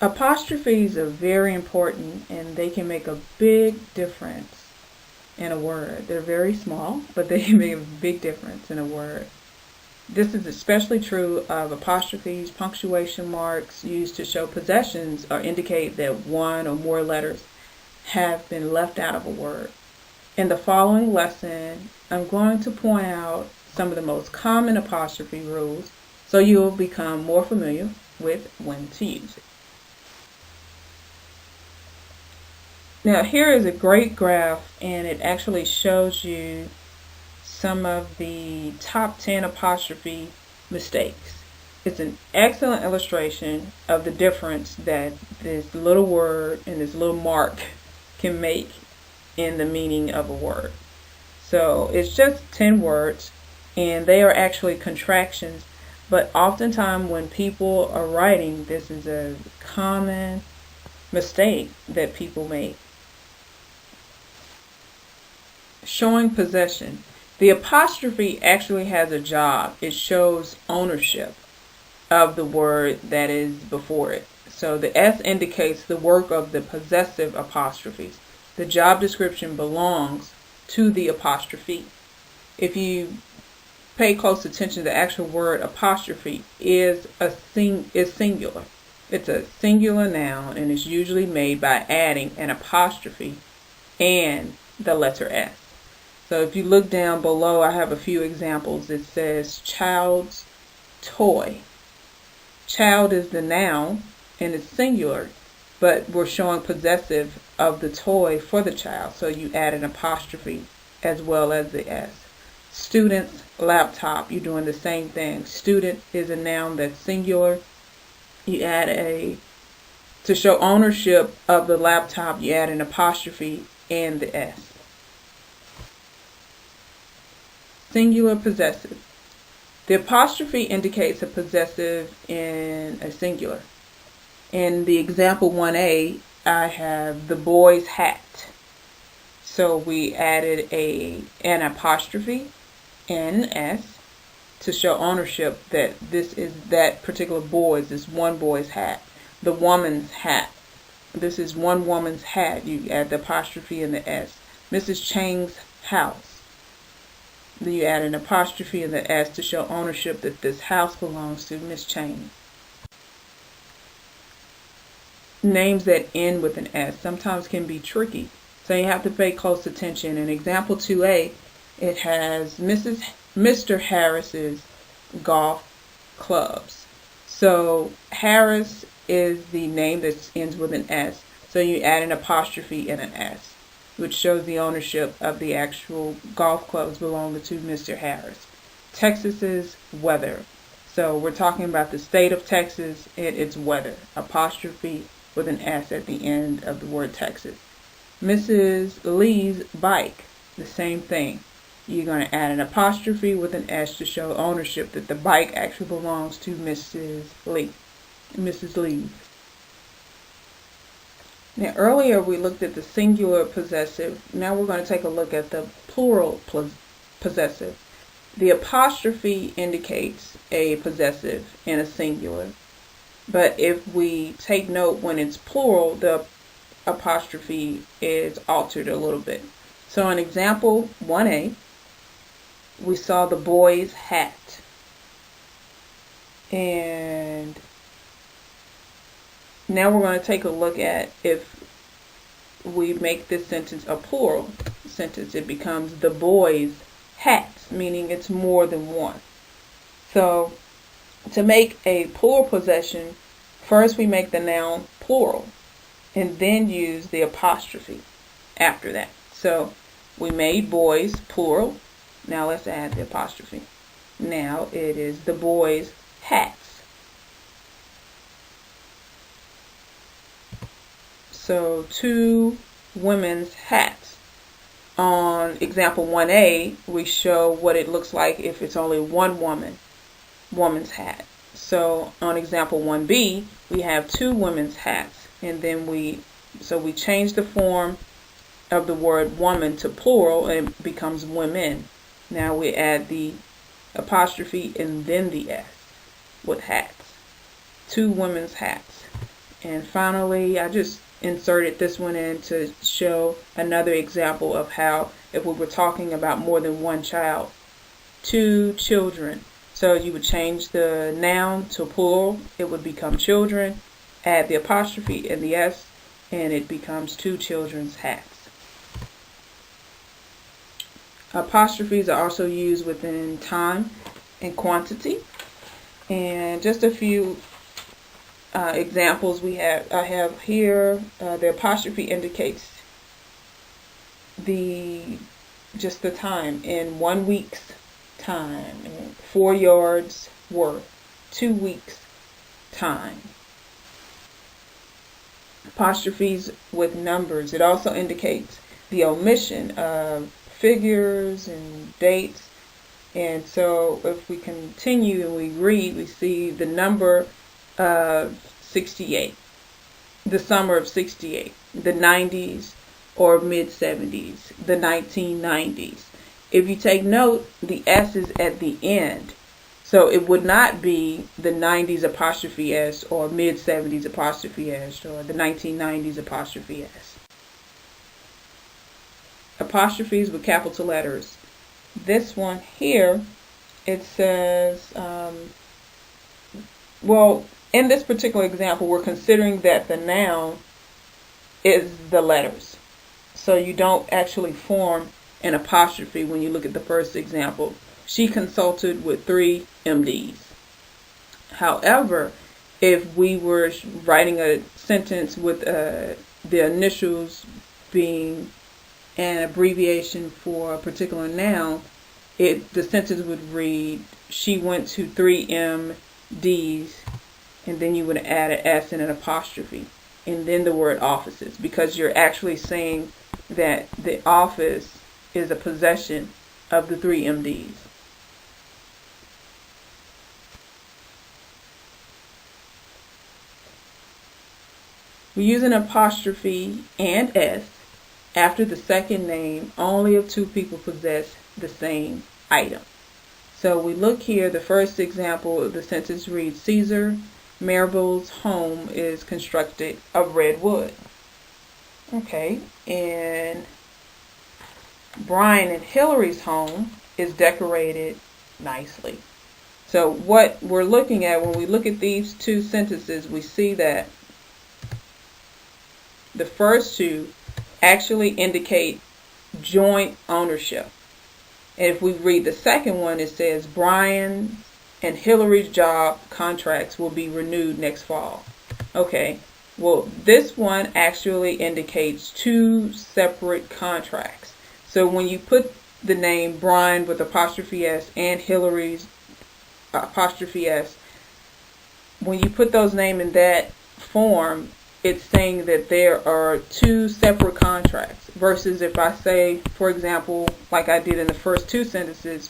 Apostrophes are very important and they can make a big difference in a word. They're very small, but they can make a big difference in a word. This is especially true of apostrophes, punctuation marks used to show possessions or indicate that one or more letters have been left out of a word. In the following lesson, I'm going to point out some of the most common apostrophe rules so you'll become more familiar with when to use it. Now here is a great graph, and it actually shows you some of the top 10 apostrophe mistakes. It's an excellent illustration of the difference that this little word and this little mark can make in the meaning of a word. So it's just 10 words, and they are actually contractions, but oftentimes when people are writing, this is a common mistake that people make. Showing possession. The apostrophe actually has a job. It shows ownership of the word that is before it. So the S indicates the work of the possessive apostrophes. The job description belongs to the apostrophe. If you pay close attention, the actual word apostrophe is singular. It's a singular noun, and it's usually made by adding an apostrophe and the letter S. So if you look down below, I have a few examples. It says child's toy. Child is the noun and it's singular, but we're showing possessive of the toy for the child. So you add an apostrophe as well as the S. Student's laptop, you're doing the same thing. Student is a noun that's singular. You add to show ownership of the laptop, you add an apostrophe and the S. Singular possessive. The apostrophe indicates a possessive in a singular. In the example 1A, I have the boy's hat. So we added an apostrophe and an S to show ownership that this is that particular boy's, this one boy's hat. The woman's hat. This is one woman's hat. You add the apostrophe and the S. Mrs. Chang's house. Then you add an apostrophe and the S to show ownership that this house belongs to Miss Chang. Names that end with an S sometimes can be tricky, so you have to pay close attention. In example 2A, it has Mr. Harris's golf clubs. So Harris is the name that ends with an S, so you add an apostrophe and an S, which shows the ownership of the actual golf clubs belonging to Mr. Harris. Texas's weather. So we're talking about the state of Texas and its weather. Apostrophe with an S at the end of the word Texas. Mrs. Lee's bike. The same thing. You're going to add an apostrophe with an S to show ownership that the bike actually belongs to Mrs. Lee. Mrs. Lee. Now earlier we looked at the singular possessive. Now we're going to take a look at the plural possessive. The apostrophe indicates a possessive in a singular. But if we take note when it's plural, the apostrophe is altered a little bit. So in example 1A, we saw the boy's hat. And now we're going to take a look at if we make this sentence a plural sentence. It becomes the boy's hats, meaning it's more than one. So to make a plural possession, first we make the noun plural and then use the apostrophe after that. So we made boys plural. Now let's add the apostrophe. Now it is the boys' hats. So 2 women's hats. On example 1A, we show what it looks like if it's only one woman's hat. So on example 1B, we have 2 women's hats, and then we change the form of the word woman to plural and it becomes women. Now we add the apostrophe and then the S with hats. 2 women's hats. And finally, I just inserted this one in to show another example of how, if we were talking about more than one child, 2 children. So you would change the noun to plural, it would become children, add the apostrophe and the S, and it becomes 2 children's hats. Apostrophes are also used within time and quantity. And just a few examples I have here. The apostrophe indicates just the time in 1 week's time, 4 yards worth, 2 weeks time. Apostrophes with numbers. It also indicates the omission of figures and dates. And so if we continue and we read, we see the number of 68, the summer of 68, the 90s or mid-70s, the 1990s. If you take note, the S is at the end. So it would not be the 90s apostrophe S or mid-70s apostrophe S or the 1990s apostrophe S. Apostrophes with capital letters. This one here, it says, in this particular example, we're considering that the noun is the letters. So you don't actually form an apostrophe when you look at the first example. She consulted with 3 MDs. However, if we were writing a sentence with the initials being an abbreviation for a particular noun, the sentence would read, she went to 3 MDs, and then you would add an S and an apostrophe, and then the word offices, because you're actually saying that the office is a possession of the 3 MDs. We use an apostrophe and S after the second name only if 2 people possess the same item. So we look here, the first example of the sentence reads, Caesar Marable's home is constructed of red wood. Okay, and Brian and Hillary's home is decorated nicely. So what we're looking at when we look at these 2 sentences, we see that the first 2 actually indicate joint ownership. And if we read the second one, it says Brian and Hillary's job contracts will be renewed next fall. Okay, well, this one actually indicates 2 separate contracts. So when you put the name Brian with apostrophe S and Hillary's apostrophe S, when you put those names in that form, it's saying that there are 2 separate contracts, versus if I say, for example, like I did in the first 2 sentences,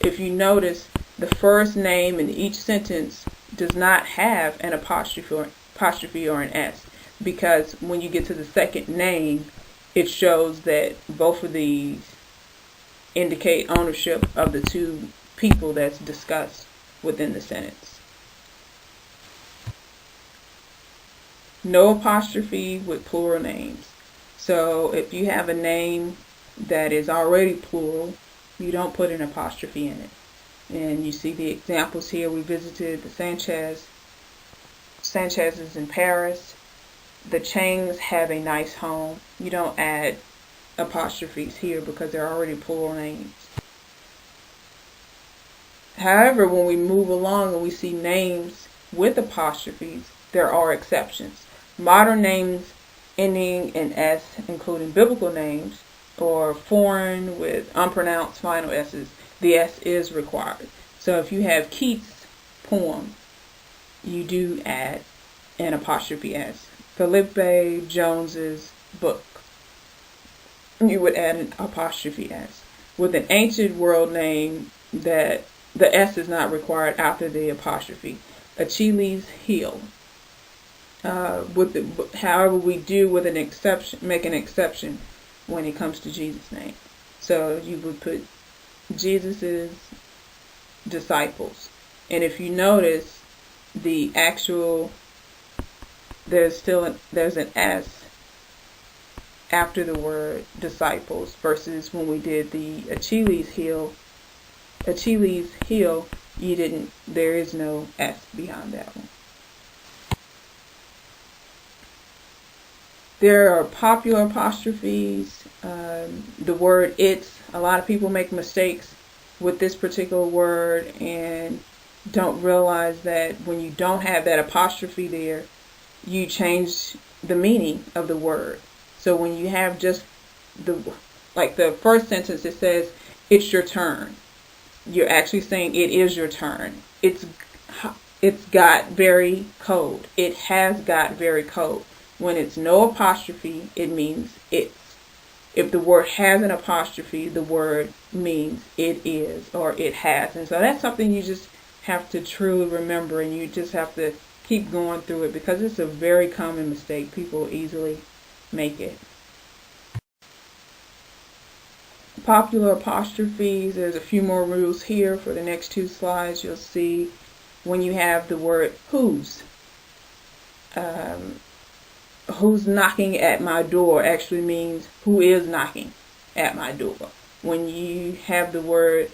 if you notice, the first name in each sentence does not have an apostrophe or an S, because when you get to the second name, it shows that both of these indicate ownership of the 2 people that's discussed within the sentence. No apostrophe with plural names. So if you have a name that is already plural, you don't put an apostrophe in it. And you see the examples here. We visited the Sanchez's in Paris. The Changs have a nice home. You don't add apostrophes here because they're already plural names. However, when we move along and we see names with apostrophes, there are exceptions. Modern names ending in S, including biblical names, or foreign with unpronounced final S's, the S is required. So if you have Keats' poem, you do add an apostrophe S. Felipe Jones's book, you would add an apostrophe S. With an ancient world name, that the S is not required after the apostrophe. Achilles' heel. However, we do with an exception, make an exception when it comes to Jesus' name. So you would put Jesus's disciples, and if you notice, the actual there's an S after the word disciples, versus when we did the Achilles heel, there is no S behind that one. There are popular apostrophes. The word it's, a lot of people make mistakes with this particular word and don't realize that when you don't have that apostrophe there, you change the meaning of the word. So when you have just the first sentence, it says, it's your turn. You're actually saying it is your turn. It's got very cold. It has got very cold. When it's no apostrophe, it means it's. If the word has an apostrophe, the word means it is or it has. And so that's something you just have to truly remember, and you just have to keep going through it because it's a very common mistake. People easily make it. Popular apostrophes, there's a few more rules here. For the next two slides, you'll see when you have the word whose. Who's knocking at my door actually means who is knocking at my door. When you have the word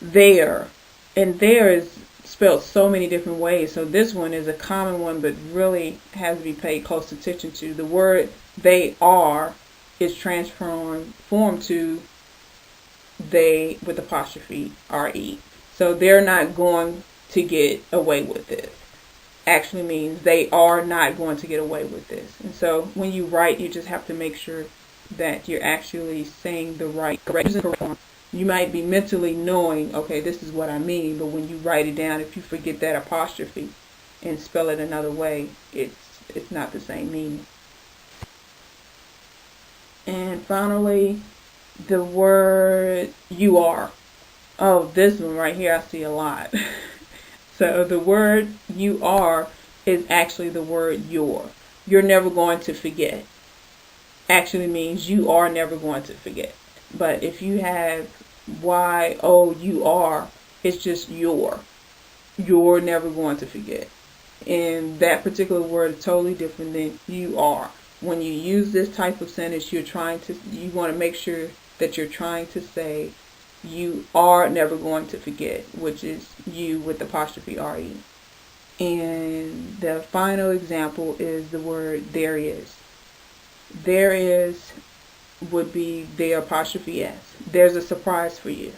there, and there is spelled so many different ways, so this one is a common one but really has to be paid close attention to. The word they are is transformed to they with apostrophe RE. So they're not going to get away with this. Actually means they are not going to get away with this. And so when you write, you just have to make sure that you're actually saying the correct form. You might be mentally knowing, okay, this is what I mean, but when you write it down, if you forget that apostrophe and spell it another way, it's not the same meaning. And finally, the word you are. Oh, this one right here I see a lot. So the word you are is actually the word your. You're never going to forget. Actually means you are never going to forget. But if you have Y-O-U-R, it's just your. You're never going to forget. And that particular word is totally different than you are. When you use this type of sentence, you want to make sure that you're trying to say you are never going to forget, which is you with apostrophe RE. And the final example is the word there is. There is would be there apostrophe S. There's a surprise for you.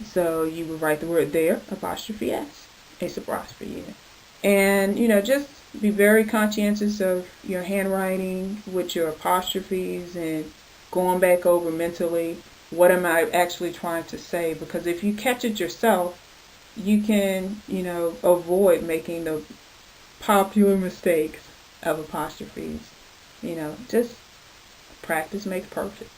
So you would write the word there apostrophe S. A surprise for you. And just be very conscientious of your handwriting with your apostrophes and going back over mentally, what am I actually trying to say? Because if you catch it yourself, you can, avoid making the popular mistakes of apostrophes. Just practice makes perfect.